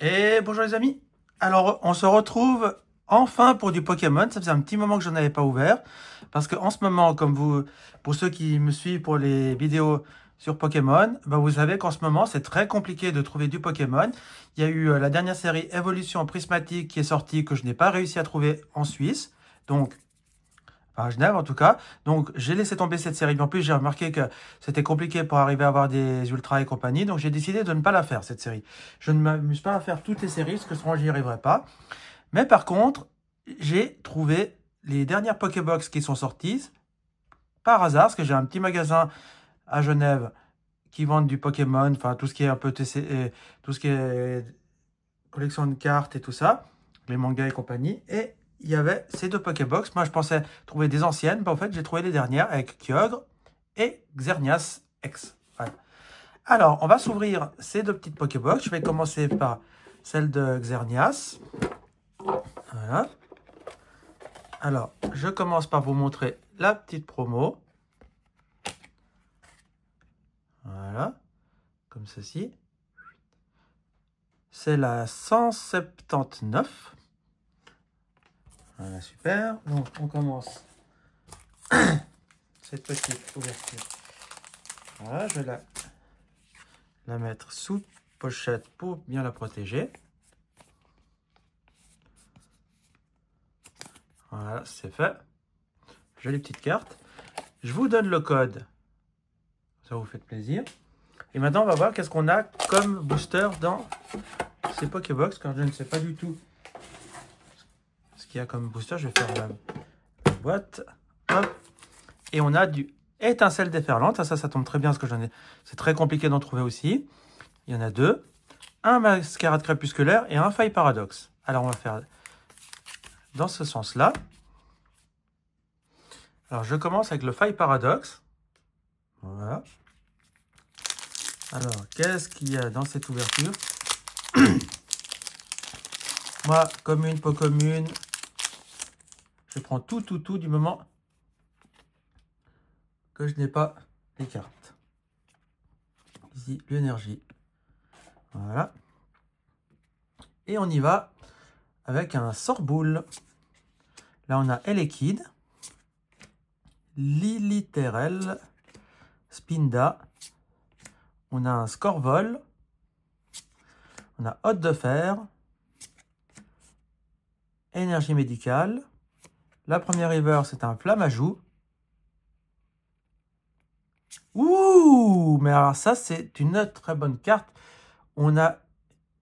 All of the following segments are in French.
Et bonjour les amis. Alors on se retrouve enfin pour du Pokémon. Ça faisait un petit moment que j'en avais pas ouvert. Parce que en ce moment, comme vous, pour ceux qui me suivent pour les vidéos sur Pokémon, bah vous savez qu'en ce moment c'est très compliqué de trouver du Pokémon. Il y a eu la dernière série Évolution Prismatique qui est sortie que je n'ai pas réussi à trouver en Suisse. Donc enfin, à Genève en tout cas. Donc j'ai laissé tomber cette série. En plus, j'ai remarqué que c'était compliqué pour arriver à avoir des ultras et compagnie. Donc j'ai décidé de ne pas la faire, cette série. Je ne m'amuse pas à faire toutes les séries, parce que sinon j'y arriverai pas. Mais par contre, j'ai trouvé les dernières Pokébox qui sont sorties par hasard, parce que j'ai un petit magasin à Genève qui vend du Pokémon, enfin tout ce qui est un peu TC, tout ce qui est collection de cartes et tout ça, les mangas et compagnie. Et il y avait ces deux Pokébox. Moi, je pensais trouver des anciennes. Bah, en fait, j'ai trouvé les dernières avec Kyogre et Xerneas X. Voilà. Alors, on va s'ouvrir ces deux petites Pokébox. Je vais commencer par celle de Xerneas. Voilà. Alors, je commence par vous montrer la petite promo. Voilà. Comme ceci. C'est la 179. Voilà, super. Donc, on commence cette petite ouverture. Voilà, je vais la mettre sous pochette pour bien la protéger. Voilà, c'est fait. Jolie petite carte. Je vous donne le code. Ça vous fait plaisir. Et maintenant, on va voir qu'est-ce qu'on a comme booster dans ces Pokébox, car je ne sais pas du tout ce qu'il y a comme booster. Je vais faire la boîte. Hop. Et on a du étincelle déferlante. Ça tombe très bien parce que j'en ai. C'est très compliqué d'en trouver aussi. Il y en a deux. Un mascarade crépusculaire et un faille paradoxe. Alors, on va faire dans ce sens-là. Alors, je commence avec le faille paradoxe. Voilà. Alors, qu'est-ce qu'il y a dans cette ouverture? Moi, commune, pas commune, je prends tout du moment que je n'ai pas les cartes. Ici, l'énergie. Voilà. Et on y va avec un sort-boule. Là, on a Elekid, Liliterel, Spinda. On a un Scorvol. On a Hôte de Fer. Énergie médicale. La première river, c'est un Flammajou. Ouh! Mais alors ça, c'est une très bonne carte. On a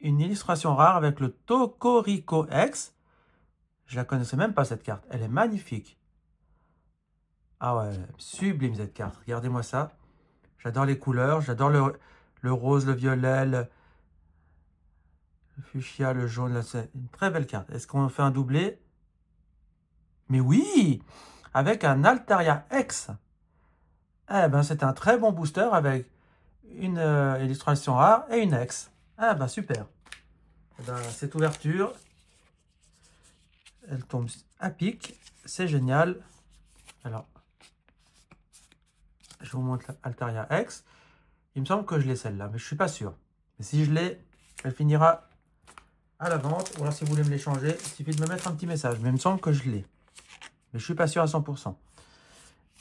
une illustration rare avec le Tocorico X. Je la connaissais même pas, cette carte. Elle est magnifique. Ah ouais, sublime cette carte. Regardez-moi ça. J'adore les couleurs. J'adore le rose, le violet, le fuchsia, le jaune. C'est une très belle carte. Est-ce qu'on fait un doublé? Mais oui! Avec un Altaria X. Eh ben, c'est un très bon booster avec une illustration rare et une X. Ah ben, super. Eh ben, cette ouverture, elle tombe à pic. C'est génial. Alors, je vous montre l'Altaria X. Il me semble que je l'ai celle-là, mais je ne suis pas sûr. Mais si je l'ai, elle finira à la vente. Ou alors si vous voulez me l'échanger, il suffit de me mettre un petit message. Mais il me semble que je l'ai. Mais je ne suis pas sûr à 100%.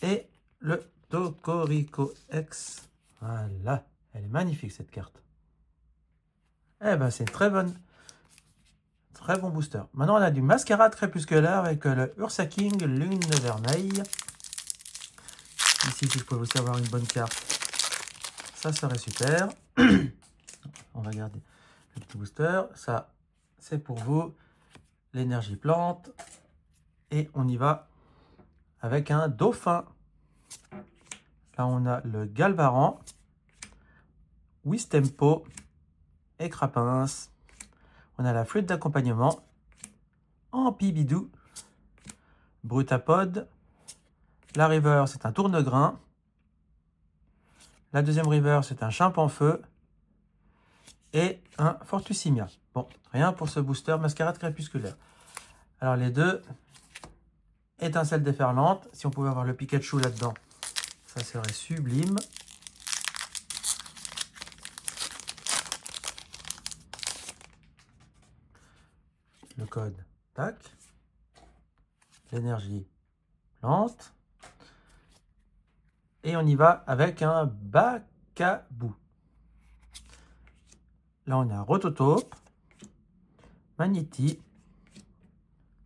Et le Tocorico X. Voilà. Elle est magnifique cette carte. Eh ben c'est très bonne. Très bon booster. Maintenant on a du mascarade crépusculaire avec le Ursa King Lune Vermeille. Ici si je pouvais aussi avoir une bonne carte, ça serait super. On va garder le petit booster. Ça c'est pour vous. L'énergie plante. Et on y va avec un dauphin. Là on a le Galvaran, Wistempo et Crapins. On a la flûte d'accompagnement, Ampibidou, Brutapode. La river, c'est un tourne-grain. La deuxième river, c'est un Chimpanfeu. Et un Fortusimia. Bon, rien pour ce booster mascarade crépusculaire. Alors les deux, étincelle déferlante. Si on pouvait avoir le Pikachu là-dedans, ça serait sublime. le code, tac, l'énergie plante, et on y va avec un Bacabou. Là, on a Rototope, Magnéti,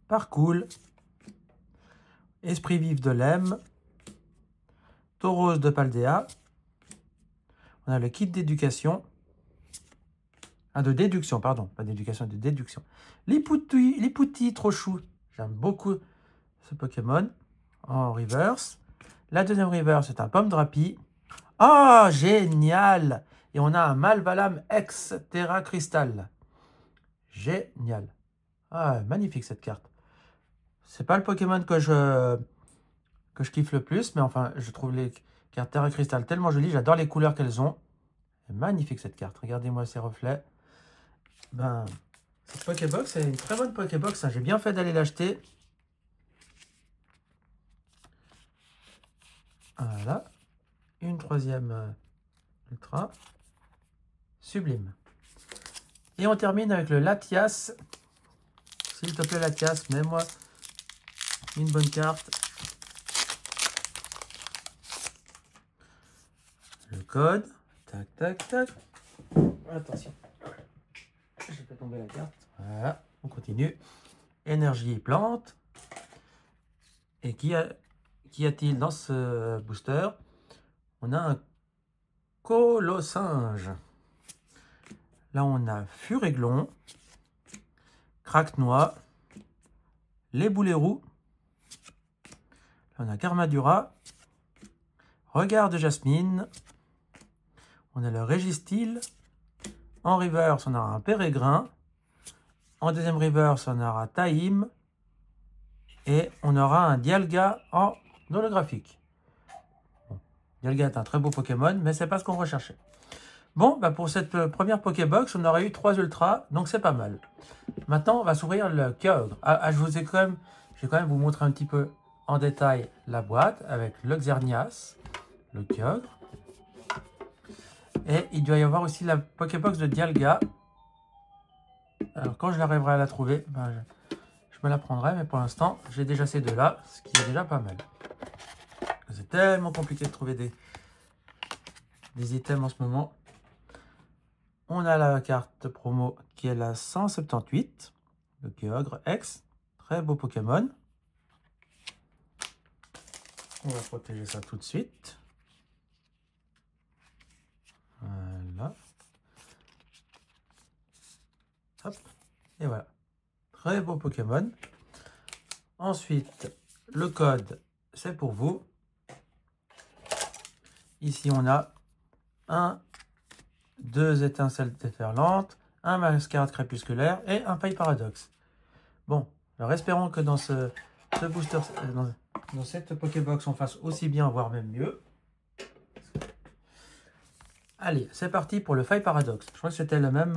Parcours, Esprit vif de Lem, Tauros de Paldea. On a le kit d'éducation. Ah, de déduction, pardon. Pas d'éducation, de déduction. Lipouti, trop chou. J'aime beaucoup ce Pokémon. En reverse. La deuxième reverse, c'est un Pomme Drapi. Oh, génial! Et on a un Malvalam X Terra Crystal. Génial. Ah, magnifique cette carte. C'est pas le Pokémon que je kiffe le plus, mais enfin, je trouve les cartes Terra Crystal tellement jolies. J'adore les couleurs qu'elles ont. C'est magnifique cette carte. Regardez-moi ces reflets. Ben, cette Pokébox, c'est une très bonne Pokébox. Hein. J'ai bien fait d'aller l'acheter. Voilà. Une troisième ultra. Sublime. Et on termine avec le Latias. S'il te plaît, Latias, mets-moi une bonne carte. Le code. Tac, tac, tac. Attention. J'ai fait tomber la carte. Voilà. On continue. Énergie plante. Et qu'y a-t-il dans ce booster? On a un Colossinge. Là, on a Furéglon, Craquenois, les boulets roux. Là, on a Garmadura, Regard de Jasmine. On a le Régistil. En reverse, on aura un Pérégrin. En deuxième reverse, on aura Taïm. Et on aura un Dialga en holographique. Bon, Dialga est un très beau Pokémon, mais c'est pas ce qu'on recherchait. Bon, bah pour cette première Pokébox, on aurait eu 3 ultras, donc c'est pas mal. Maintenant, on va s'ouvrir le Kyogre. Je vais quand même vous montrer un petit peu en détail la boîte avec le Xerneas, le Kyogre. Et il doit y avoir aussi la Pokébox de Dialga. Alors, quand je l'arriverai à la trouver, ben, je me la prendrai, mais pour l'instant, j'ai déjà ces deux-là, ce qui est déjà pas mal. C'est tellement compliqué de trouver des items en ce moment. On a la carte promo qui est la 178, le Kyogre X, très beau Pokémon. On va protéger ça tout de suite. Voilà. Hop. Et voilà. Très beau Pokémon. Ensuite, le code, c'est pour vous. Ici, on a 2 étincelles déferlantes, un mascarade crépusculaire et un faille paradoxe. Bon, alors espérons que dans ce booster, dans cette Pokébox, on fasse aussi bien, voire même mieux. Allez, c'est parti pour le faille paradoxe. Je crois que c'était le même...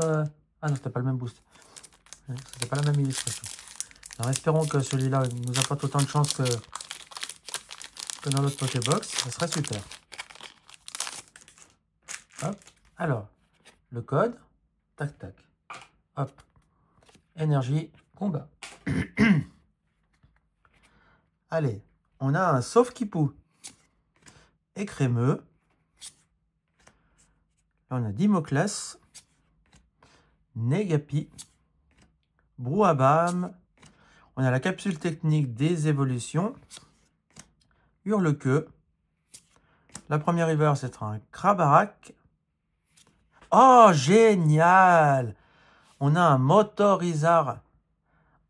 Ah non, c'était pas le même boost. C'était pas la même illustration. Alors espérons que celui-là nous apporte autant de chance que dans l'autre Pokébox. Ça serait super. Hop. Alors, le code. Tac, tac. Hop. Énergie, combat. Allez, on a un Sauf-Kipou écrémeux. Là, on a Dimoclès, Negapi, Brouhabam. On a la capsule technique des évolutions. Hurle-queue. La première river, c'est un Krabarak. Oh, génial! On a un Motorizard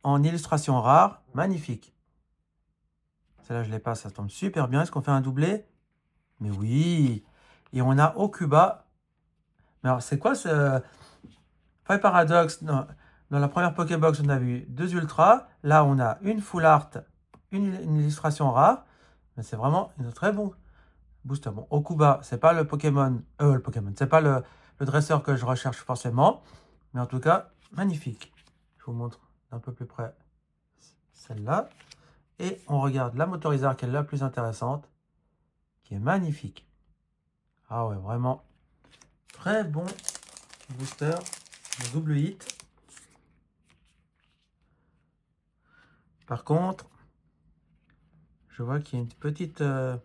en illustration rare. Magnifique. Celle-là, je l'ai pas, ça tombe super bien. Est-ce qu'on fait un doublé? Mais oui. Et on a Okuba. Mais alors, c'est quoi ce Faille Paradoxe? Dans la première Pokébox, on a vu 2 ultras. Là, on a une full art, une illustration rare. Mais c'est vraiment une très bon booster. Bon, Okuba, c'est pas le Pokémon, c'est pas le dresseur que je recherche forcément. Mais en tout cas, magnifique. Je vous montre d'un peu plus près celle-là. Et on regarde la Motorizard qui est la plus intéressante, qui est magnifique. Ah ouais, vraiment très bon booster, double hit. Par contre, je vois qu'il y a une petite, un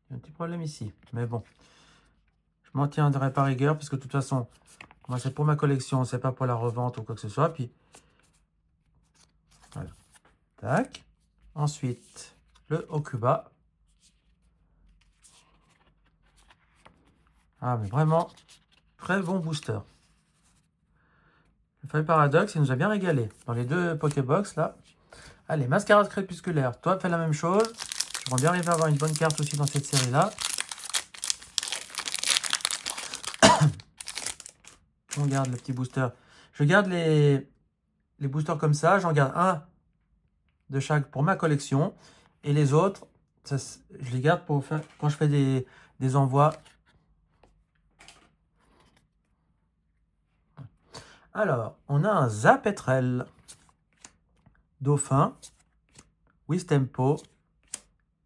petit problème ici. Mais bon, je m'en tiendrai par rigueur, parce que de toute façon, moi c'est pour ma collection, c'est pas pour la revente ou quoi que ce soit. Puis, voilà. Tac. Ensuite, le Okuba. Ah, mais vraiment, très bon booster. Le Feuille Paradoxe, il nous a bien régalé. Dans les deux Pokébox, là. Allez, Mascarade Crépusculaire. Toi, fais la même chose. J'aimerais bien arriver à avoir une bonne carte aussi dans cette série-là. On garde le petit booster. Je garde les boosters comme ça. J'en garde un de chaque pour ma collection. Et les autres, ça, je les garde pour faire, quand je fais des envois. Alors, on a un Zapetrel, Dauphin, Wistempo,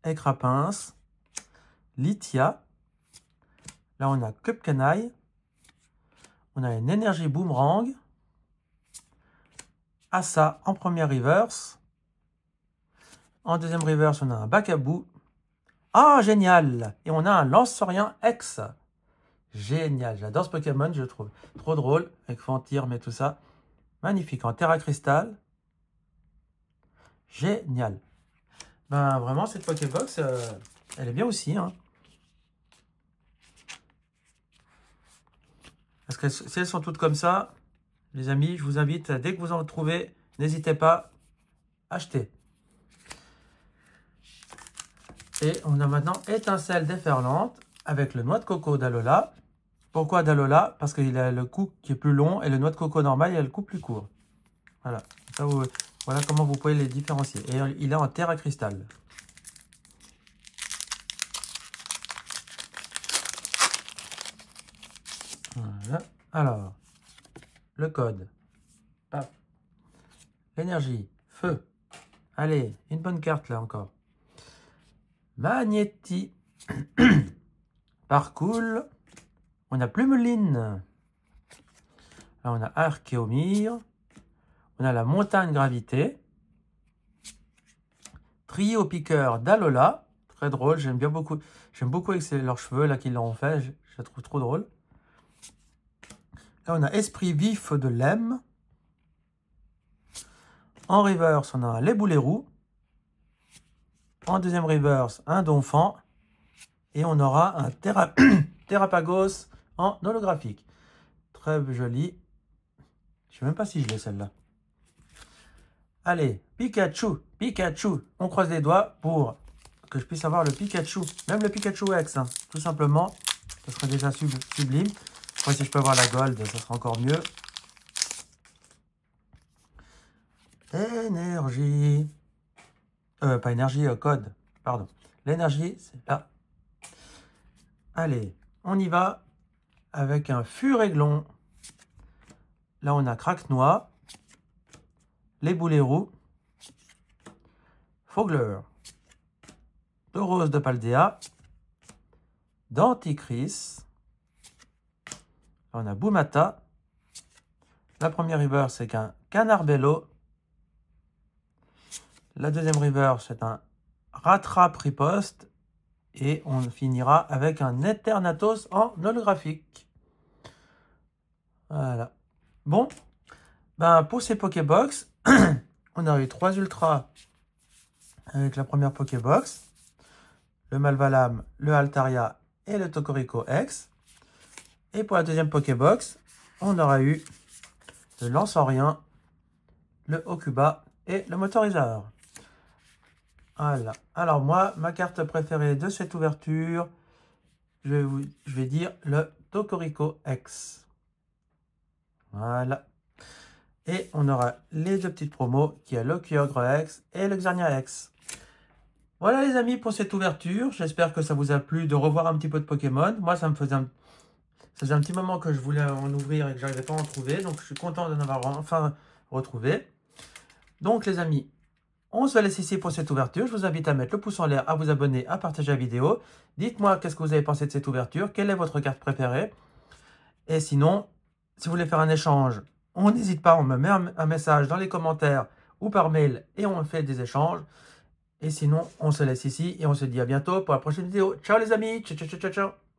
Écrapince, Lithia. Là, on a Cupcanaille. On a une énergie Boomerang. Assa en première reverse. En deuxième reverse, on a un Bakabou. Ah, génial! Et on a un Lance-Saurien X. Génial, j'adore ce Pokémon, je le trouve trop drôle, avec Fantirme et tout ça. Magnifique, en Terra Cristal. Génial. Ben, vraiment, cette Pokébox, elle est bien aussi, hein. Parce que si elles sont toutes comme ça, les amis, je vous invite, dès que vous en trouvez, n'hésitez pas à acheter. Et on a maintenant Étincelle déferlante avec le noix de coco d'Alola. Pourquoi d'Alola? Parce qu'il a le cou qui est plus long et le noix de coco normal, il a le cou plus court. Voilà. Ça, voilà comment vous pouvez les différencier. Et il est en Terra Cristal. Voilà. Alors, le code. L'énergie. Feu. Allez, une bonne carte là encore. Magnéti. Parcours. On a Plumeline. Là, on a Archéomir. On a la montagne gravité. Trio piqueur d'Alola. Très drôle, j'aime bien beaucoup. J'aime beaucoup avec leurs cheveux là qu'ils l'ont fait. Je la trouve trop drôle. Là, on a Esprit vif de Lem. En reverse, on a un Leboulérou. En deuxième reverse, un Donphan. Et on aura un Terrapagos en holographique. Très joli. Je ne sais même pas si je l'ai celle-là. Allez, Pikachu, Pikachu. On croise les doigts pour que je puisse avoir le Pikachu. Même le Pikachu X, hein, tout simplement. Ce serait déjà sublime. Après, si je peux avoir la Gold, ça sera encore mieux. Énergie. Pas énergie, code. Pardon. L'énergie, c'est là. Allez, on y va avec un Furéglon. Là, on a Craquenois, Leboulérou, Fogler, Tauros de Paldea, Denticris. On a Boumata. La première river, c'est qu'un Canarbello. La deuxième river, c'est un Rattrap Riposte. Et on finira avec un Eternatus en holographique. Voilà. Bon, ben pour ces Pokébox, on a eu 3 Ultras avec la première Pokébox. Le Malvalam, le Altaria et le Tocorico X. Et pour la deuxième Pokébox, on aura eu le Lance-Saurien, le Okuba et le Motorizeur. Voilà. Alors moi, ma carte préférée de cette ouverture, je vais dire le Tocorico X. Voilà. Et on aura les deux petites promos qui est le Kyogre X et le Xerneas X. Voilà les amis pour cette ouverture. J'espère que ça vous a plu de revoir un petit peu de Pokémon. Moi, ça faisait un petit moment que je voulais en ouvrir et que j'arrivais pas à en trouver. Donc, je suis content d'en avoir enfin retrouvé. Donc les amis, on se laisse ici pour cette ouverture. Je vous invite à mettre le pouce en l'air, à vous abonner, à partager la vidéo. Dites-moi qu'est-ce que vous avez pensé de cette ouverture. Quelle est votre carte préférée? Et sinon, si vous voulez faire un échange, on n'hésite pas. On me met un message dans les commentaires ou par mail et on fait des échanges. Et sinon, on se laisse ici et on se dit à bientôt pour la prochaine vidéo. Ciao les amis, ciao ciao ciao ciao.